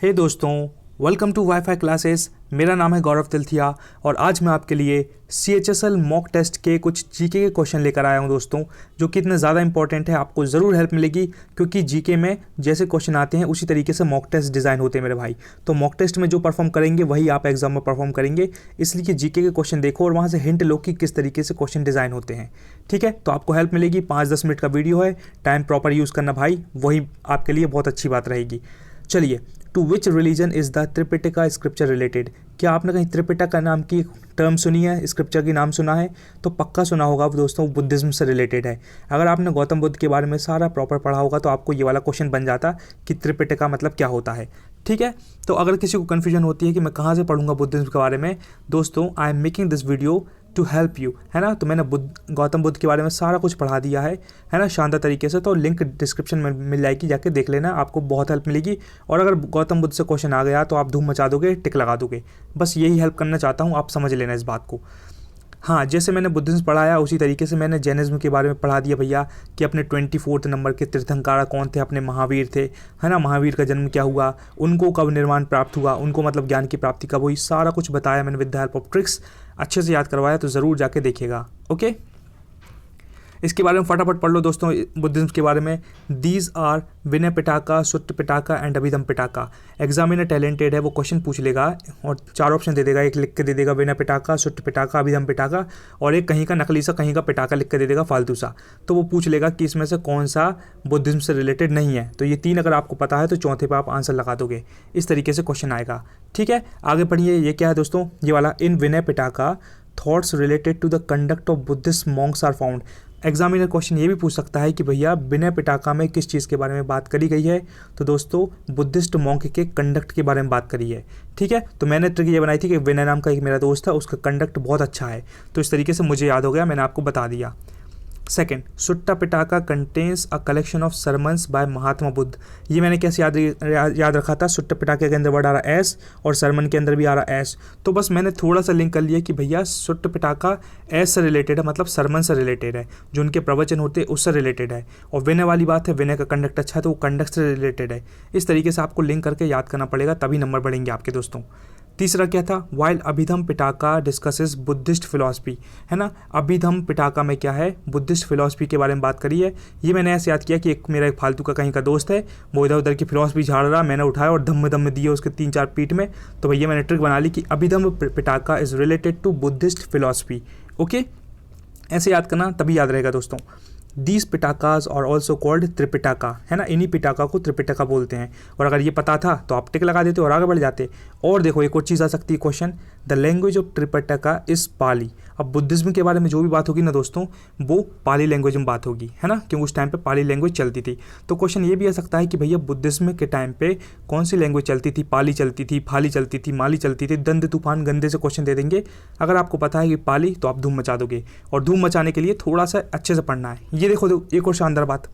हे दोस्तों, welcome to wifi classes. मेरा नाम है गौरव तिलथिया और आज मैं आपके लिए CHSL मॉक टेस्ट के कुछ जीके के क्वेश्चन लेकर आया हूं दोस्तों, जो कि इतने ज़्यादा इंपॉर्टेंट है। आपको ज़रूर हेल्प मिलेगी क्योंकि जीके में जैसे क्वेश्चन आते हैं उसी तरीके से मॉक टेस्ट डिज़ाइन होते हैं मेरे भाई। तो मॉक टेस्ट में जो परफॉर्म करेंगे वही आप एग्जाम में परफॉर्म करेंगे, इसलिए जीके के क्वेश्चन देखो और वहाँ से हिंट लो कि किस तरीके से क्वेश्चन डिज़ाइन होते हैं। ठीक है, तो आपको हेल्प मिलेगी। 5-10 मिनट का वीडियो है, टाइम प्रॉपर यूज़ करना भाई, वही आपके लिए बहुत अच्छी बात रहेगी। चलिए, to which religion is the Tripitaka scripture related. क्या आपने कहीं त्रिपिटका नाम की टर्म सुनी है, स्क्रिप्चर की नाम सुना है? तो पक्का सुना होगा दोस्तों, बुद्धिज़्म से रिलेटेड है। अगर आपने गौतम बुद्ध के बारे में सारा प्रॉपर पढ़ा होगा तो आपको ये वाला क्वेश्चन बन जाता कि त्रिपिटका मतलब क्या होता है। ठीक है, तो अगर किसी को कन्फ्यूजन होती है कि मैं कहाँ से पढ़ूंगा बुद्धिज़्म के बारे में, दोस्तों I am making this video to help you, है ना। तो मैंने गौतम बुद्ध के बारे में सारा कुछ पढ़ा दिया है ना, शानदार तरीके से। तो लिंक डिस्क्रिप्शन में मिल जाएगी, जाके देख लेना, आपको बहुत हेल्प मिलेगी। और अगर गौतम बुद्ध से क्वेश्चन आ गया तो आप धूम मचा दोगे, टिक लगा दोगे। बस यही हेल्प करना चाहता हूँ, आप समझ लेना इस बात को। हाँ, जैसे मैंने बुद्धिज़्म पढ़ाया उसी तरीके से मैंने जैनिज़्म के बारे में पढ़ा दिया भैया, कि अपने 24 नंबर के तीर्थंकर कौन थे, अपने महावीर थे, है ना। महावीर का जन्म क्या हुआ, उनको कब निर्वाण प्राप्त हुआ, उनको मतलब ज्ञान की प्राप्ति कब हुई, सारा कुछ बताया मैंने with the help of tricks. अच्छे से याद करवाया, तो ज़रूर जाके देखिएगा। ओके, इसके बारे में फटाफट पढ़ लो दोस्तों, बुद्धिज़्म के बारे में। These are Vinaya Pitaka, Sutta Pitaka and Abhidhamma Pitaka. Examiner talented है, वो क्वेश्चन पूछ लेगा और 4 ऑप्शन दे देगा, एक लिख के दे देगा विनय पिटाका, सुट्ट पिटाका, अभिधम पिटाका, और एक कहीं का नकली सा कहीं का पिटाका लिख के दे देगा, फालतू सा। तो वो पूछ लेगा कि इसमें से कौन सा बुद्धिज़्म से रिलेटेड नहीं है। तो ये 3 अगर आपको पता है तो चौथे पर आप आंसर लगा दोगे। इस तरीके से क्वेश्चन आएगा। ठीक है, आगे पढ़िए। ये क्या है दोस्तों, ये वाला, in Vinaya Pitaka thoughts related to the conduct of Buddhist monks are found. Examiner question ये भी पूछ सकता है कि भैया विनय पिटाका में किस चीज़ के बारे में बात करी गई है। तो दोस्तों बुद्धिस्ट मॉन्क के कंडक्ट के बारे में बात करी है। ठीक है, तो मैंने ट्रिक ये बनाई थी कि विनय नाम का एक मेरा दोस्त था, उसका कंडक्ट बहुत अच्छा है, तो इस तरीके से मुझे याद हो गया, मैंने आपको बता दिया। Second, Sutta Pitaka contains a collection of sermons by Mahatma Buddha. ये मैंने कैसे याद रखा था, सुट्टा पिटाके के अंदर वर्ड आ रहा एस और सरमन के अंदर भी आ रहा एस। तो बस मैंने थोड़ा सा लिंक कर लिया कि भैया सुट्टा पिटाका एस से रिलेटेड है, मतलब सरमन से रिलेटेड है, जो उनके प्रवचन होते हैं उससे रिलेटेड है। और विनय वाली बात है, विनय का कंडक्ट अच्छा है तो वो कंडक्ट से रिलेटेड है। इस तरीके से आपको लिंक करके याद करना पड़ेगा, तभी नंबर बढ़ेंगे आपके दोस्तों। तीसरा क्या था, while Abhidhamma Pitaka discusses Buddhist philosophy, है ना। अभिधम पिटाका में क्या है, बुद्धिस्ट फिलॉसफी के बारे में बात करी है। ये मैंने ऐसे याद किया कि एक फालतू का कहीं का दोस्त है, वो इधर उधर की फिलॉसफी झाड़ रहा, मैंने उठाया और धम्म दिए उसके 3-4 पीठ में। तो भैया मैंने ट्रिक बना ली कि Abhidhamma Pitaka is related to Buddhist philosophy. Okay, ऐसे याद करना, तभी याद रहेगा दोस्तों। दीज पिटाकाज और ऑल्सो कॉल्ड त्रिपिटाका, है ना। इन्हीं पिटाका को त्रिपिटाका बोलते हैं। और अगर ये पता था तो आप टिक लगा देते और आगे बढ़ जाते। और देखो एक और चीज़ आ सकती है question, the language of Tripitaka is Pali. अब बुद्धिज्म के बारे में जो भी बात होगी ना दोस्तों, वो पाली लैंग्वेज में बात होगी, है ना, क्योंकि उस टाइम पे पाली लैंग्वेज चलती थी। तो क्वेश्चन ये भी आ सकता है कि भैया बुद्धिज्म के टाइम पे कौन सी लैंग्वेज चलती थी, पाली चलती थी, फाली चलती थी, माली चलती थी। दंड तूफान गंदे से क्वेश्चन दे देंगे। अगर आपको पता है कि पाली, तो आप धूम मचा दोगे। और धूम मचाने के लिए थोड़ा सा अच्छे से पढ़ना है। ये देखो एक और शानदार बात,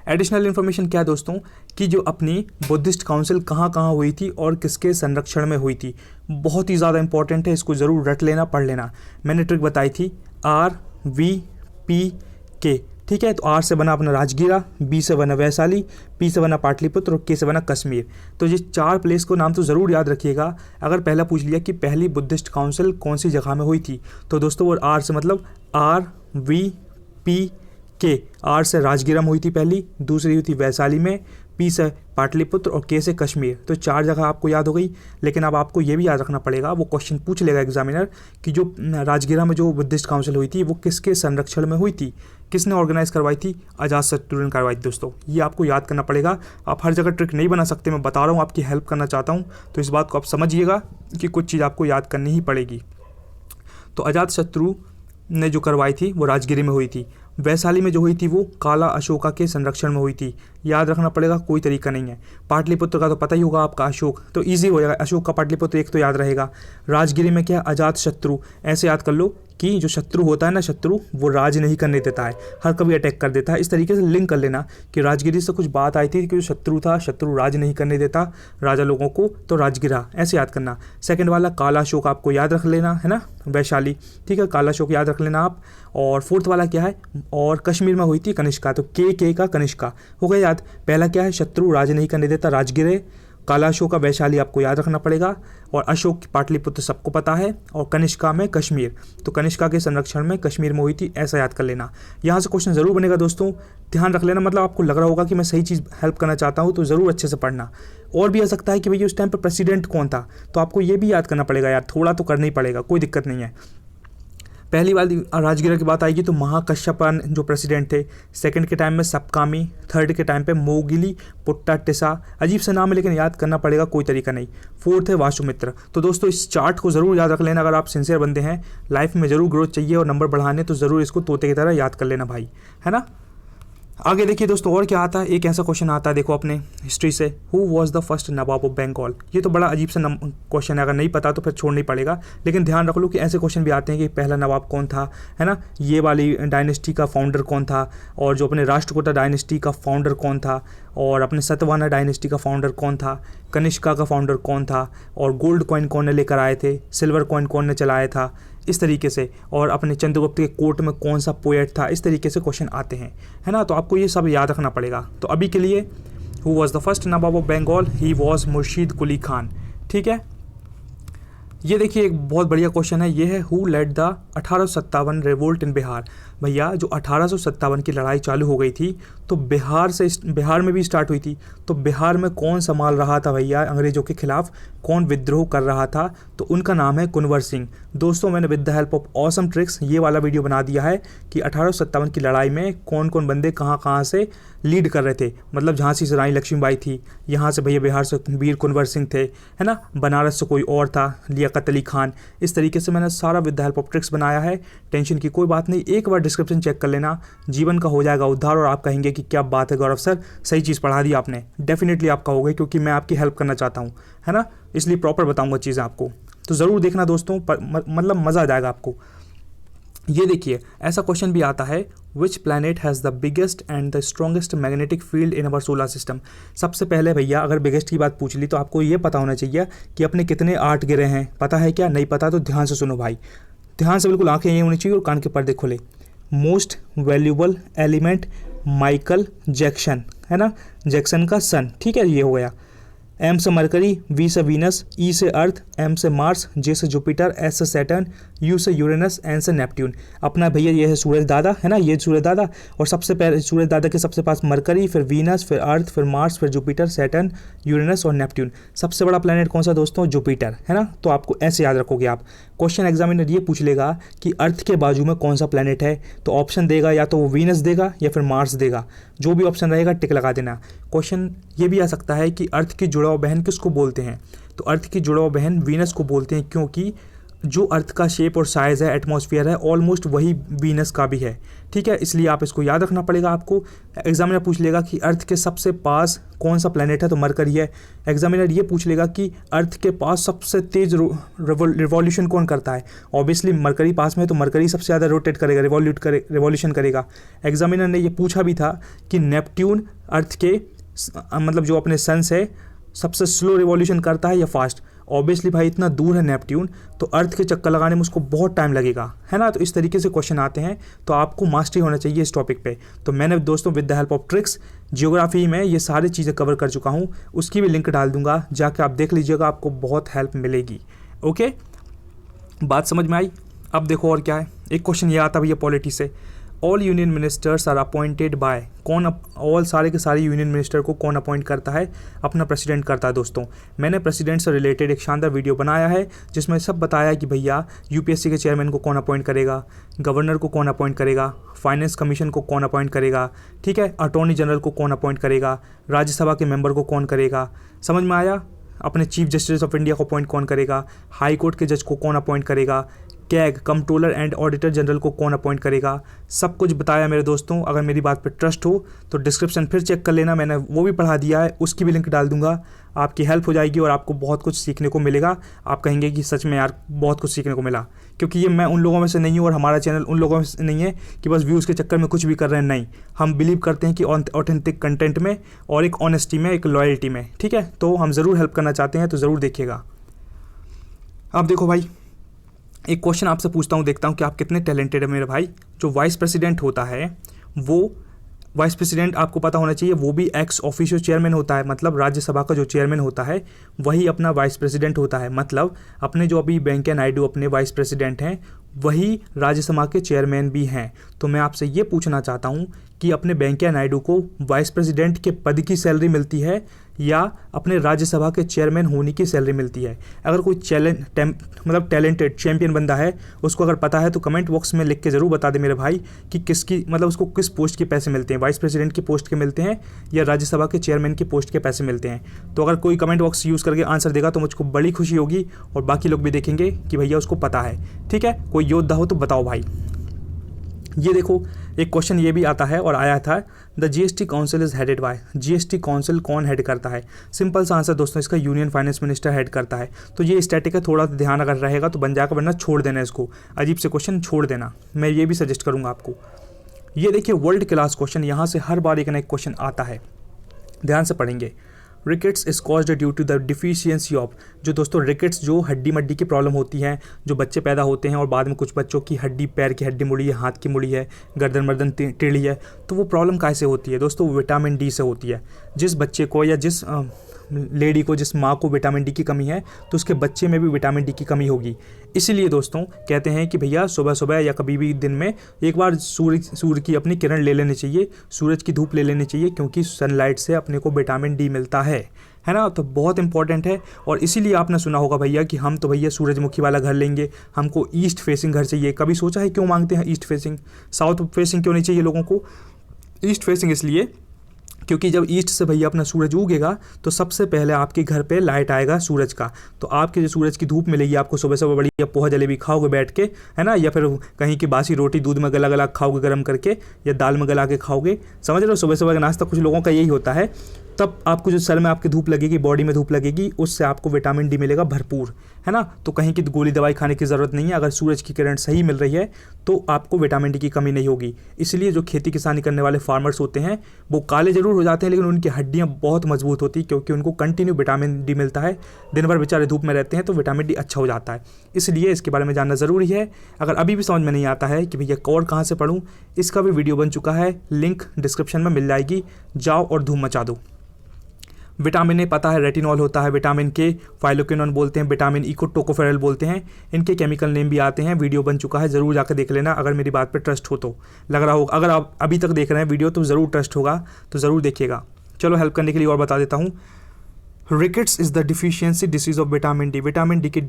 एडिशनल इन्फॉर्मेशन क्या है दोस्तों, कि जो अपनी बुद्धिस्ट काउंसिल कहाँ कहाँ हुई थी और किसके संरक्षण में हुई थी। बहुत ही ज़्यादा इंपॉर्टेंट है, इसको ज़रूर रट लेना, पढ़ लेना। मैंने ट्रिक बताई थी RVPK। ठीक है, तो R से बना अपना राजगीरा, B से बना वैशाली, P से बना पाटलिपुत्र और K से बना कश्मीर। तो ये 4 प्लेस को नाम तो ज़रूर याद रखिएगा। अगर पहला पूछ लिया कि पहली बुद्धिस्ट काउंसिल कौन सी जगह में हुई थी, तो दोस्तों वो R से मतलब RVPK। R से राजगीरा में हुई थी पहली, दूसरी हुई थी वैशाली में, P से पाटलिपुत्र और K से कश्मीर। तो 4 जगह आपको याद हो गई। लेकिन अब आपको ये भी याद रखना पड़ेगा, वो क्वेश्चन पूछ लेगा एग्जामिनर कि जो राजगीरा में जो बुद्धिस्ट काउंसिल हुई थी वो किसके संरक्षण में हुई थी, किसने ऑर्गेनाइज करवाई थी, अजातशत्रु ने करवाई थी दोस्तों। ये आपको याद करना पड़ेगा। आप हर जगह ट्रिक नहीं बना सकते, मैं बता रहा हूँ, आपकी हेल्प करना चाहता हूँ। तो इस बात को आप समझिएगा कि कुछ चीज़ आपको याद करनी ही पड़ेगी। तो अजातशत्रु ने जो करवाई थी वो राजगिरी में हुई थी। वैशाली में जो हुई थी वो काला अशोका के संरक्षण में हुई थी। याद रखना पड़ेगा, कोई तरीका नहीं है। पाटलिपुत्र का तो पता ही होगा आपका, अशोक, तो इजी हो जाएगा। अशोक का पाटलिपुत्र एक तो याद रहेगा। राजगिरी में क्या, अजातशत्रु। ऐसे याद कर लो कि जो शत्रु होता है ना, शत्रु वो राज नहीं करने देता है, हर कभी अटैक कर देता है। इस तरीके से लिंक कर लेना कि राजगिरी से कुछ बात आई थी कि जो शत्रु था, शत्रु राज नहीं करने देता राजा लोगों को, तो राजगिरा, ऐसे याद करना। सेकंड वाला काला अशोक आपको याद रख लेना, है ना, वैशाली। ठीक है, काला अशोक याद रख लेना आप। और फोर्थ वाला क्या है, और कश्मीर में हुई थी कनिष्का, तो के का कनिष्का हो गया याद। पहला क्या है, शत्रु राज नहीं करने देता, राजगिरे। काला अशोक का वैशाली आपको याद रखना पड़ेगा, और अशोक की पाटलिपुत्र सबको पता है, और कनिष्का में कश्मीर, तो कनिष्का के संरक्षण में कश्मीर में हुई थी, ऐसा याद कर लेना। यहाँ से क्वेश्चन जरूर बनेगा दोस्तों, ध्यान रख लेना। मतलब आपको लग रहा होगा कि मैं सही चीज़ हेल्प करना चाहता हूँ तो ज़रूर अच्छे से पढ़ना। और भी आ सकता है कि भैया उस टाइम पर प्रेसिडेंट कौन था, तो आपको ये भी याद करना पड़ेगा यार, थोड़ा तो करना ही पड़ेगा, कोई दिक्कत नहीं है। पहली वाली राजगिरा की बात आएगी तो महाकश्यपन जो प्रेसिडेंट थे, सेकंड के टाइम में सपकामी, थर्ड के टाइम पे मोगिली पुट्टाटिसा, अजीब सा नाम है लेकिन याद करना पड़ेगा, कोई तरीका नहीं। फोर्थ है वासुमित्र। तो दोस्तों इस चार्ट को ज़रूर याद रख लेना, अगर आप सिंसियर बंदे हैं, लाइफ में ज़रूर ग्रोथ चाहिए और नंबर बढ़ाने, तो ज़रूर इसको तोते की तरह याद कर लेना भाई, है ना। आगे देखिए दोस्तों और क्या आता है, एक ऐसा क्वेश्चन आता है देखो अपने हिस्ट्री से, who was the first Nawab of Bengal. ये तो बड़ा अजीब सा क्वेश्चन है, अगर नहीं पता तो फिर छोड़ना ही पड़ेगा, लेकिन ध्यान रख लो कि ऐसे क्वेश्चन भी आते हैं कि पहला नवाब कौन था, है ना, ये वाली डायनेस्टी का फाउंडर कौन था, और जो अपने राष्ट्रकूटा डायनेस्टी का फाउंडर कौन था, और अपने सतवाहना डायनेस्टी का फाउंडर कौन था, कनिष्का का फाउंडर कौन था, और गोल्ड कॉइन कौन ने लेकर आए थे, सिल्वर कॉइन कौन ने चलाया था, इस तरीके से, और अपने चंद्रगुप्त के कोर्ट में कौन सा पोएट था, इस तरीके से क्वेश्चन आते हैं, है ना। तो आपको ये सब याद रखना पड़ेगा। तो अभी के लिए who was the first Nawab of Bengal, he was Murshid Quli Khan, ठीक है। ये देखिए एक बहुत बढ़िया क्वेश्चन है, ये है who led the 1857 revolt in Bihar. भैया जो 1857 की लड़ाई चालू हो गई थी तो बिहार में भी स्टार्ट हुई थी, तो बिहार में कौन संभाल रहा था भैया अंग्रेजों के खिलाफ, कौन विद्रोह कर रहा था, तो उनका नाम है कुंवर सिंह। दोस्तों मैंने with the help of awesome tricks ये वाला वीडियो बना दिया है कि 1857 की लड़ाई में कौन कौन बंदे कहाँ कहाँ से लीड कर रहे थे। मतलब झांसी से रानी लक्ष्मीबाई थी, यहाँ से भैया बिहार से वीर कुंवर सिंह थे, है ना, बनारस से कोई और था लियाकत अली खान। इस तरीके से मैंने सारा with the help of tricks बनाया है, टेंशन की कोई बात नहीं, एक बार डिस्क्रिप्शन चेक कर लेना, जीवन का हो जाएगा उद्धार। और आप कहेंगे कि क्या बात है गौरव सर, सही चीज़ पढ़ा दी आपने। डेफिनेटली आपका होगा क्योंकि मैं आपकी हेल्प करना चाहता हूँ, है ना, इसलिए प्रॉपर बताऊँगा चीज़ें आपको, तो ज़रूर देखना दोस्तों, मतलब मज़ा आ जाएगा आपको। ये देखिए ऐसा क्वेश्चन भी आता है, which planet has the biggest and the strongest magnetic field in our solar system. सबसे पहले भैया अगर बिगेस्ट की बात पूछ ली तो आपको ये पता होना चाहिए कि अपने कितने 8 गिरह हैं, पता है क्या, नहीं पता तो ध्यान से सुनो भाई, ध्यान से, बिल्कुल आंखें ये होनी चाहिए और कान के पर्दे खुले। Most valuable element Michael Jackson, है ना, जैक्सन का सन, ठीक है, ये हो गया। एम से मरकरी, वी से वीनस, ई से अर्थ, एम से मार्स, जे से जुपिटर, एस से सैटर्न, यू से यूरेनस, एन से नेपट्यून। अपना भैया ये है सूरज दादा, है ना, ये सूरज दादा, और सबसे पहले सूरज दादा के सबसे पास मरकरी, फिर वीनस, फिर अर्थ, फिर मार्स, फिर जुपिटर, सैटर्न, यूरेनस और नेपट्यून। सबसे बड़ा प्लैनेट कौन सा दोस्तों, जुपिटर, है ना। तो आपको ऐसे याद रखोगे आप। क्वेश्चन एग्जामिनर ये पूछ लेगा कि अर्थ के बाजू में कौन सा प्लैनेट है, तो ऑप्शन देगा या तो वो वीनस देगा या फिर मार्स देगा, जो भी ऑप्शन रहेगा टिक लगा देना। क्वेश्चन ये भी आ सकता है कि अर्थ की जुड़ाव बहन किसको बोलते हैं, तो अर्थ की जुड़ाव बहन वीनस को बोलते हैं, क्योंकि जो अर्थ का शेप और साइज़ है, एटमॉस्फेयर है, ऑलमोस्ट वही वीनस का भी है, ठीक है, इसलिए आप इसको याद रखना पड़ेगा आपको। एग्जामिनर पूछ लेगा कि अर्थ के सबसे पास कौन सा प्लैनेट है, तो मरकरी है। एग्जामिनर ये पूछ लेगा कि अर्थ के पास सबसे तेज रिवॉल्यूशन कौन करता है, ऑब्वियसली मरकरी पास में है तो मरकरी सबसे ज़्यादा रोटेट करेगा, रिवॉल्यूशन करेगा। एग्जामिनर ने ये पूछा भी था कि नेपट्यून अर्थ के मतलब जो अपने सन से सबसे स्लो रिवॉल्यूशन करता है या फास्ट। ऑब्वियसली भाई इतना दूर है नेपट्यून, तो अर्थ के चक्कर लगाने में उसको बहुत टाइम लगेगा, है ना। तो इस तरीके से क्वेश्चन आते हैं, तो आपको मास्टरी होना चाहिए इस टॉपिक पे। तो मैंने दोस्तों with the help of tricks geography में ये सारी चीज़ें कवर कर चुका हूँ, उसकी भी लिंक डाल दूंगा, जाके आप देख लीजिएगा, आपको बहुत हेल्प मिलेगी। ओके, बात समझ में आई। अब देखो और क्या है, एक क्वेश्चन ये आता भैया पॉलिटी से, all union ministers are appointed by, कौन ऑल सारे के सारे यूनियन मिनिस्टर को कौन अपॉइंट करता है, अपना प्रेसिडेंट करता है। दोस्तों मैंने प्रेसिडेंट से रिलेटेड एक शानदार वीडियो बनाया है जिसमें सब बताया कि भैया यूपीएससी के चेयरमैन को कौन अपॉइंट करेगा, गवर्नर को कौन अपॉइंट करेगा, फाइनेंस कमीशन को कौन अपॉइंट करेगा, ठीक है, अटॉर्नी जनरल को कौन अपॉइंट करेगा, राज्यसभा के मेंबर को कौन करेगा, समझ में आया, अपने चीफ जस्टिस ऑफ इंडिया को अपॉइंट कौन करेगा, हाई कोर्ट के जज को कौन अपॉइंट करेगा, CAG controller and auditor general को कौन अपॉइंट करेगा, सब कुछ बताया मेरे दोस्तों। अगर मेरी बात पे ट्रस्ट हो तो डिस्क्रिप्शन फिर चेक कर लेना, मैंने वो भी पढ़ा दिया है, उसकी भी लिंक डाल दूंगा, आपकी हेल्प हो जाएगी और आपको बहुत कुछ सीखने को मिलेगा। आप कहेंगे कि सच में यार बहुत कुछ सीखने को मिला, क्योंकि ये मैं उन लोगों में से नहीं हूँ और हमारा चैनल उन लोगों में से नहीं है कि बस व्यूज़ के चक्कर में कुछ भी कर रहे हैं, नहीं, हम बिलीव करते हैं कि ऑथेंटिक कंटेंट में और एक ऑनेस्टी में, एक लॉयल्टी में, ठीक है। तो हम ज़रूर हेल्प करना चाहते हैं, तो ज़रूर देखिएगा। अब देखो भाई, एक क्वेश्चन आपसे पूछता हूँ, देखता हूँ कि आप कितने टैलेंटेड है मेरे भाई। जो वाइस प्रेसिडेंट होता है वो वाइस प्रेसिडेंट आपको पता होना चाहिए वो भी एक्स ऑफिशियो चेयरमैन होता है, मतलब राज्यसभा का जो चेयरमैन होता है वही अपना वाइस प्रेसिडेंट होता है। मतलब अपने जो अभी वेंकैया नायडू अपने वाइस प्रेसिडेंट हैं वही राज्यसभा के चेयरमैन भी हैं। तो मैं आपसे ये पूछना चाहता हूँ कि अपने वेंकैया नायडू को वाइस प्रेसिडेंट के पद की सैलरी मिलती है या अपने राज्यसभा के चेयरमैन होने की सैलरी मिलती है? अगर कोई टैलेंटेड चैंपियन बंदा है, उसको अगर पता है तो कमेंट बॉक्स में लिख के ज़रूर बता दे मेरे भाई कि किसकी मतलब उसको किस पोस्ट के पैसे मिलते हैं, वाइस प्रेसिडेंट की पोस्ट के मिलते हैं या राज्यसभा के चेयरमैन की पोस्ट के पैसे मिलते हैं। तो अगर कोई कमेंट बॉक्स यूज़ करके आंसर देगा तो मुझको बड़ी खुशी होगी और बाकी लोग भी देखेंगे कि भैया उसको पता है। ठीक है, कोई योद्धा हो तो बताओ भाई। ये देखो एक क्वेश्चन ये भी आता है और आया था, the GST council is headed by. GST council कौन हेड करता है? सिंपल सा आंसर दोस्तों इसका यूनियन फाइनेंस मिनिस्टर हेड करता है। तो ये स्टैटिक है, थोड़ा ध्यान अगर रहेगा तो बन जाएगा, वरना छोड़ देना इसको, अजीब से क्वेश्चन छोड़ देना, मैं ये भी सजेस्ट करूँगा आपको। ये देखिए वर्ल्ड क्लास क्वेश्चन, यहाँ से हर बार एक ना एक क्वेश्चन आता है, ध्यान से पढ़ेंगे। Rickets is caused due to the deficiency of. जो दोस्तों रिकेट्स जो हड्डी मड्डी की प्रॉब्लम होती है, जो बच्चे पैदा होते हैं और बाद में कुछ बच्चों की हड्डी, पैर की हड्डी मुड़ी है, हाथ की मुड़ी है, गर्दन मर्दन टेढ़ी है, तो वो प्रॉब्लम कैसे होती है दोस्तों? विटामिन डी से होती है। जिस बच्चे को या जिस लेडी को, जिस माँ को विटामिन डी की कमी है तो उसके बच्चे में भी विटामिन डी की कमी होगी। इसीलिए दोस्तों कहते हैं कि भैया सुबह सुबह या कभी भी दिन में एक बार सूर्य की अपनी किरण ले लेनी चाहिए, सूरज की धूप ले लेनी चाहिए, क्योंकि सनलाइट से अपने को विटामिन डी मिलता है ना। तो बहुत इंपॉर्टेंट है। और इसीलिए आपने सुना होगा भैया कि हम तो भैया सूरजमुखी वाला घर लेंगे, हमको ईस्ट फेसिंग घर चाहिए। कभी सोचा है क्यों मांगते हैं ईस्ट फेसिंग? साउथ फेसिंग क्यों नहीं चाहिए लोगों को? ईस्ट फेसिंग इसलिए क्योंकि जब ईस्ट से भैया अपना सूरज उगेगा तो सबसे पहले आपके घर पे लाइट आएगा सूरज का, तो आपके जो सूरज की धूप मिलेगी आपको, सुबह सुबह बढ़िया पोहा जलेबी खाओगे बैठ के, है ना, या फिर कहीं की बासी रोटी दूध में गला गला खाओगे गर्म करके, या दाल में गला के खाओगे, समझ रहे हो? सुबह सुबह का नाश्ता कुछ लोगों का यही होता है। तब आपको जो सर में आपकी धूप लगेगी, बॉडी में धूप लगेगी, उससे आपको विटामिन डी मिलेगा भरपूर, है ना। तो कहीं की गोली दवाई खाने की ज़रूरत नहीं है। अगर सूरज की किरण सही मिल रही है तो आपको विटामिन डी की कमी नहीं होगी। इसलिए जो खेती किसानी करने वाले फार्मर्स होते हैं वो काले ज़रूर हो जाते हैं, लेकिन उनकी हड्डियाँ बहुत मजबूत होती हैं, क्योंकि उनको कंटिन्यू विटामिन डी मिलता है। दिन भर बेचारे धूप में रहते हैं तो विटामिन डी अच्छा हो जाता है। इसलिए इसके बारे में जानना ज़रूरी है। अगर अभी भी समझ में नहीं आता है कि भैया और कहाँ से पढ़ूँ, इसका भी वीडियो बन चुका है, लिंक डिस्क्रिप्शन में मिल जाएगी, जाओ और धूम मचा दो। विटामिन ए पता है रेटिनॉल होता है, विटामिन के फाइलोक्विनोन बोलते हैं, विटामिन ई को टोकोफेरल बोलते हैं, इनके केमिकल नेम भी आते हैं। वीडियो बन चुका है, ज़रूर जाकर देख लेना अगर मेरी बात पे ट्रस्ट हो तो। लग रहा होगा अगर आप अभी तक देख रहे हैं वीडियो तो ज़रूर ट्रस्ट होगा, तो ज़रूर देखिएगा। चलो हेल्प करने के लिए और बता देता हूँ। Rickets is the deficiency disease of vitamin D. Vitamin D की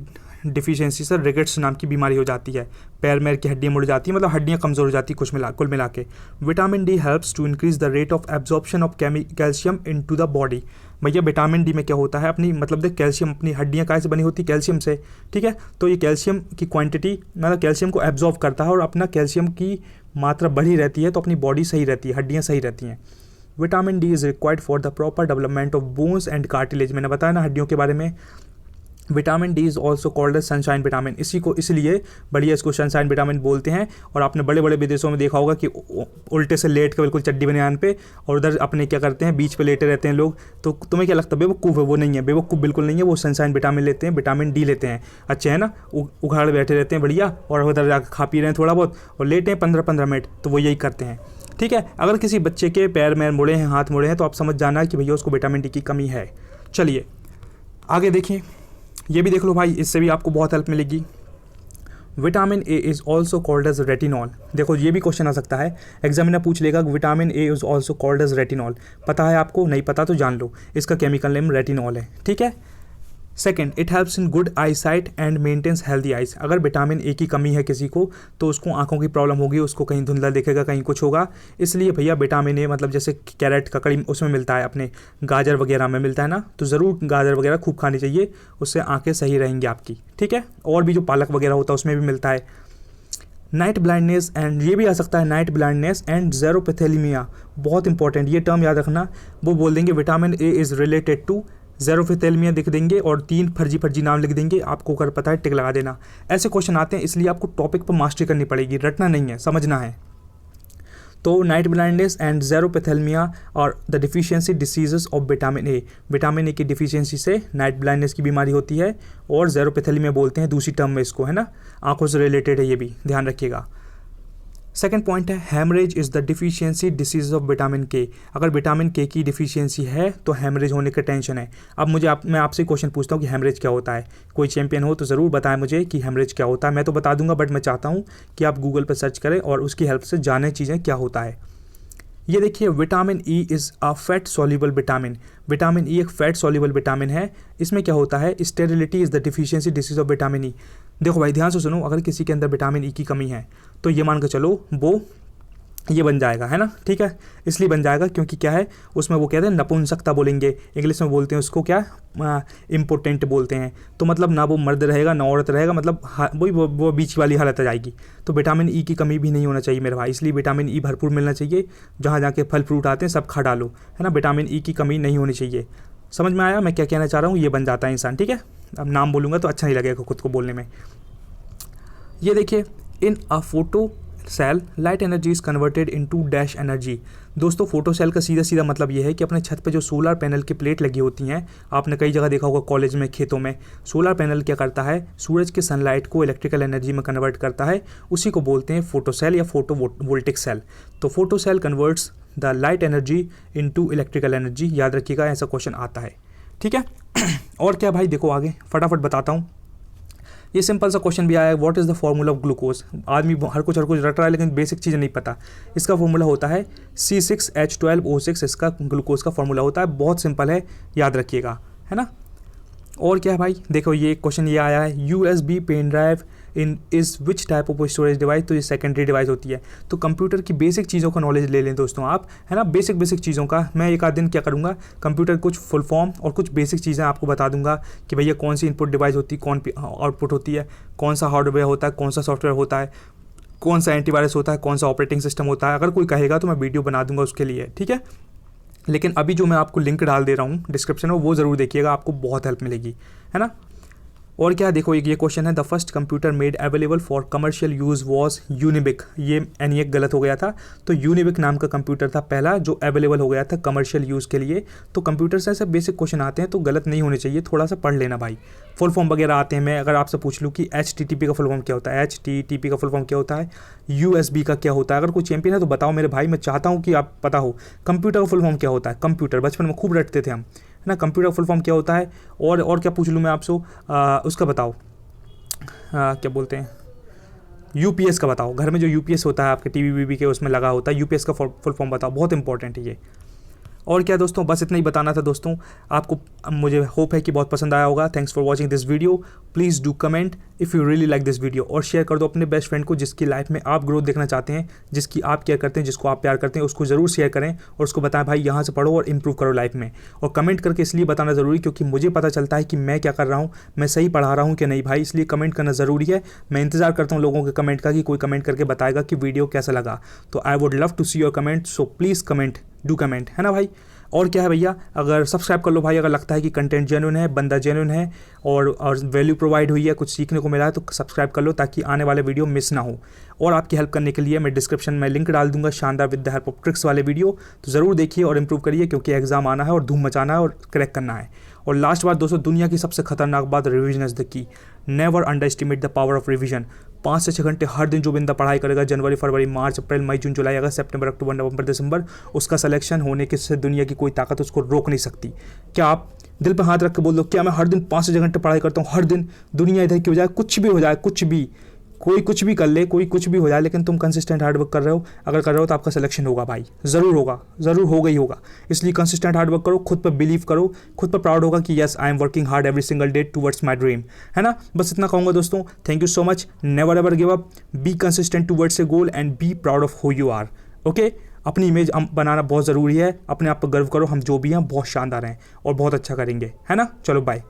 डिफिशियंसी से रिकेट्स नाम की बीमारी हो जाती है, पैर मैर की हड्डियाँ मुड़ जाती हैं, मतलब हड्डियाँ कमज़ोर हो जाती हैं कुल मिला के। Vitamin D helps to increase the rate of absorption of calcium into the body. भैया विटामिन डी में क्या होता है, अपनी मतलब देख कैल्शियम, अपनी हड्डियाँ कैसे बनी होती है? कैल्शियम से, ठीक है। तो ये कैल्शियम की क्वांटिटी मतलब कैल्शियम को एब्जॉर्ब करता है और अपना कैल्शियम की मात्रा बढ़ी रहती है, तो अपनी बॉडी सही रहती है, हड्डियाँ सही रहती हैं। Vitamin D is required for the proper development of bones and cartilage. मैंने बताया ना हड्डियों के बारे में। Vitamin D is also called sunshine vitamin. इसी को इसलिए बढ़िया इसको सनशाइन विटामिन बोलते हैं। और आपने बड़े बड़े विदेशों में देखा होगा कि उल्टे से लेट के बिल्कुल चड्डी बनियान पे, और उधर अपने क्या करते हैं, बीच पे लेटे रहते हैं लोग। तो तुम्हें क्या लगता है बेवकूफ़ है? वो नहीं है, बेवकूफ़ बिल्कुल नहीं है, वो सनशाइन विटामिन लेते हैं, विटामिन डी लेते हैं। अच्छे है ना, उघाड़ बैठे रहते हैं बढ़िया, और उधर जाकर खा पी रहे हैं थोड़ा बहुत और लेटे हैं 15-15 मिनट, तो वो यही करते हैं, ठीक है। अगर किसी बच्चे के पैर में मुड़े हैं, हाथ मुड़े हैं, तो आप समझ जाना कि भैया उसको विटामिन डी की कमी है। चलिए आगे देखिए, ये भी देख लो भाई, इससे भी आपको बहुत हेल्प मिलेगी। Vitamin A is also called as retinol. देखो ये भी क्वेश्चन आ सकता है, एग्जामिनर पूछ लेगा vitamin A is also called as retinol. पता है आपको? नहीं पता तो जान लो, इसका केमिकल नेम रेटिनॉल है, ठीक है। Second, it helps in good eye sight and maintains healthy eyes. अगर विटामिन ए की कमी है किसी को तो उसको आंखों की प्रॉब्लम होगी, उसको कहीं धुंधला दिखेगा, कहीं कुछ होगा। इसलिए भैया विटामिन ए मतलब जैसे कैरेट ककड़ी उसमें मिलता है, अपने गाजर वगैरह में मिलता है ना, तो ज़रूर गाजर वगैरह खूब खानी चाहिए, उससे आंखें सही रहेंगी आपकी, ठीक है। और भी जो पालक वगैरह होता है उसमें भी मिलता है। नाइट ब्लाइंडनेस एंड, ये भी आ सकता है, नाइट ब्लाइंडनेस एंड ज़ेरोपेथेलिमिया, बहुत इंपॉर्टेंट, ये टर्म याद रखना। वो बोल देंगे vitamin A is related to xerophthalmia लिख देंगे और 3 फर्जी नाम लिख देंगे, आपको अगर पता है टिक लगा देना। ऐसे क्वेश्चन आते हैं, इसलिए आपको टॉपिक पर मास्टरी करनी पड़ेगी, रटना नहीं है, समझना है। तो नाइट ब्लाइंडनेस एंड ज़ेरोपेथेलिमिया और the deficiency diseases of vitamin A. Vitamin A की डिफिशियंसी से नाइट ब्लाइंडनेस की बीमारी होती है, और ज़ेरोपेथेलिमिया बोलते हैं दूसरी टर्म में इसको, है ना, आंखों से रिलेटेड है, ये भी ध्यान रखिएगा। सेकंड पॉइंट है haemorrhage is the deficiency disease of vitamin के। अगर विटामिन के की डिफिशियंसी है तो हैमरेज होने का टेंशन है। अब मैं आपसे क्वेश्चन पूछता हूँ कि हैमरेज क्या होता है। कोई चैंपियन हो तो ज़रूर बताएं मुझे कि हैमरेज क्या होता है। मैं तो बता दूंगा, बट मैं चाहता हूँ कि आप गूगल पर सर्च करें और उसकी हेल्प से जानें चीज़ें क्या होता है। ये देखिए, vitamin E is a fat soluble vitamin. Vitamin E एक फैट सॉल्युबल विटामिन है। इसमें क्या होता है, sterility is the deficiency disease of vitamin E. देखो भाई ध्यान से सुनो, अगर किसी के अंदर विटामिन ई की कमी है तो ये मान के चलो वो ये बन जाएगा, है ना, ठीक है। इसलिए बन जाएगा क्योंकि क्या है उसमें, वो कहते हैं नपुंसकता बोलेंगे, इंग्लिश में बोलते हैं उसको क्या, इम्पोर्टेंट बोलते हैं। तो मतलब ना वो मर्द रहेगा ना औरत रहेगा, मतलब वही वो बीच वाली हालत आ जाएगी। तो विटामिन ई की कमी भी नहीं होना चाहिए मेरे भाई, इसलिए विटामिन ई भरपूर मिलना चाहिए। जहाँ जाके फल फ्रूट आते हैं सब खा डालो, है ना। विटामिन ई की कमी नहीं होनी चाहिए। समझ में आया मैं क्या कहना चाह रहा हूँ। ये बन जाता है इंसान, ठीक है। अब नाम बोलूँगा तो अच्छा नहीं लगेगा खुद को बोलने में। ये देखिए, in a photo cell light energy is converted into dash energy. दोस्तों फोटो सेल का सीधा सीधा मतलब ये है कि अपने छत पे जो सोलर पैनल की प्लेट लगी होती हैं, आपने कई जगह देखा होगा, कॉलेज में, खेतों में। सोलर पैनल क्या करता है, सूरज के सनलाइट को इलेक्ट्रिकल एनर्जी में कन्वर्ट करता है। उसी को बोलते हैं फोटो सेल या फोटो वोल्टिक सेल। तो photo cell converts the light energy into electrical energy. याद रखिएगा, ऐसा क्वेश्चन आता है, ठीक है। और क्या भाई, देखो आगे फटाफट बताता हूँ। ये सिंपल सा क्वेश्चन भी आया है, what is the formula of glucose. आदमी हर कुछ रट रहा है लेकिन बेसिक चीज़ें नहीं पता। इसका फॉर्मूला होता है C6H12O6। इसका ग्लूकोज का फॉर्मूला होता है, बहुत सिंपल है, याद रखिएगा, है ना। और क्या है भाई, देखो ये क्वेश्चन ये आया है, USB पेन ड्राइव इन is which type of storage device. तो ये सेकेंडरी डिवाइस होती है। तो कंप्यूटर की बेसिक चीज़ों का नॉलेज ले लें दोस्तों आप, है ना। बेसिक चीज़ों का मैं एक आध दिन क्या करूँगा, कंप्यूटर कुछ फुल फॉर्म और कुछ बेसिक चीज़ें आपको बता दूंगा कि भैया कौन सी इनपुट डिवाइस होती है, कौन आउटपुट होती है, कौन सा हार्डवेयर होता है, कौन सा सॉफ्टवेयर होता है, कौन सा एंटीवायरस होता है, कौन सा ऑपरेटिंग सिस्टम होता है। अगर कोई कहेगा तो मैं वीडियो बना दूंगा उसके लिए, ठीक है। लेकिन अभी जो मैं आपको लिंक डाल दे रहा हूँ डिस्क्रिप्शन में, वो ज़रूर देखिएगा, आपको बहुत हेल्प मिलेगी, है ना। और क्या, देखो एक ये क्वेश्चन है, the first computer made available for commercial use was Unibic. ये ENIAC गलत हो गया था, तो यूनिबिक नाम का कंप्यूटर था पहला जो अवेलेबल हो गया था कमर्शियल यूज़ के लिए। तो कंप्यूटर से ऐसे बेसिक क्वेश्चन आते हैं तो गलत नहीं होने चाहिए, थोड़ा सा पढ़ लेना भाई। फुल फॉर्म वगैरह आते हैं, मैं अगर आपसे पूछ लूँ कि HTTP का फुल फॉर्म क्या होता है, HTTP का फुल फॉर्म क्या होता है, USB का क्या होता है, अगर कोई चैंपियन है तो बताओ मेरे भाई, मैं चाहता हूँ कि आप पता हो। कंप्यूटर का फुल फॉर्म क्या होता है, कंप्यूटर बचपन में खूब रटते थे हम, है ना। कंप्यूटर का फुल फॉर्म क्या होता है, और क्या पूछ लूँ मैं आपसे, उसका बताओ, क्या बोलते हैं, UPS का बताओ। घर में जो UPS होता है आपके TV के उसमें लगा होता है, UPS का फुल फॉर्म बताओ, बहुत इंपॉर्टेंट है ये। और क्या दोस्तों, बस इतना ही बताना था दोस्तों आपको। मुझे होप है कि बहुत पसंद आया होगा। Thanks for watching this video. Please do comment if you really like this video, और शेयर कर दो अपने बेस्ट फ्रेंड को जिसकी लाइफ में आप ग्रोथ देखना चाहते हैं, जिसकी आप केयर करते हैं, जिसको आप प्यार करते हैं, उसको ज़रूर शेयर करें और उसको बताएं भाई यहाँ से पढ़ो और इंप्रूव करो लाइफ में। और कमेंट करके इसलिए बताना ज़रूरी क्योंकि मुझे पता चलता है कि मैं क्या कर रहा हूँ, मैं सही पढ़ा रहा हूँ कि नहीं भाई, इसलिए कमेंट करना ज़रूरी है। मैं इंतजार करता हूँ लोगों के कमेंट का कि कोई कमेंट करके बताएगा कि वीडियो कैसा लगा। तो I would love to see your comment, so please comment, do comment, है ना भाई। और क्या है भैया, अगर सब्सक्राइब कर लो भाई, अगर लगता है कि कंटेंट जेन्युइन है, बंदा जेन्युइन है और वैल्यू प्रोवाइड हुई है, कुछ सीखने को मिला है, तो सब्सक्राइब कर लो ताकि आने वाले वीडियो मिस ना हो। और आपकी हेल्प करने के लिए मैं डिस्क्रिप्शन में लिंक डाल दूंगा शानदार with the help of tricks वाले वीडियो, तो ज़रूर देखिए और इंप्रूव करिए क्योंकि एग्जाम आना है और धूम मचाना है और क्रैक करना है। और लास्ट बात दोस्तों, दुनिया की सबसे खतरनाक बात, revision is the key. Never under estimate the power of revision. 5 से 6 घंटे हर दिन जो बंदा पढ़ाई करेगा, जनवरी, फरवरी, मार्च, अप्रैल, मई, जून, जुलाई, अगस्त, सितंबर, अक्टूबर, नवंबर, दिसंबर, उसका सिलेक्शन होने के से दुनिया की कोई ताकत उसको रोक नहीं सकती। क्या आप दिल पे हाथ रख के बोल दो, क्या मैं हर दिन 5 से 6 घंटे पढ़ाई करता हूँ, हर दिन दुनिया इधर की हो जाए, कुछ भी हो जाए, कुछ भी, कोई कुछ भी कर ले, कोई कुछ भी हो जाए, लेकिन तुम कंसिस्टेंट हार्डवर्क कर रहे हो, अगर कर रहे हो तो आपका सिलेक्शन होगा भाई, ज़रूर होगा, ज़रूर होगा ही होगा। इसलिए कंसिस्टेंट हार्डवर्क करो, खुद पर बिलीव करो, खुद पर प्राउड होगा कि yes I am working hard every single day towards my dream, है ना। बस इतना कहूँगा दोस्तों, thank you so much. Never ever give up, be consistent towards a goal and be proud of who you are. Okay, अपनी image बनाना बहुत ज़रूरी है, अपने आप पर गर्व करो, हम जो भी हैं बहुत शानदार हैं और बहुत अच्छा करेंगे, है ना। चलो बाय।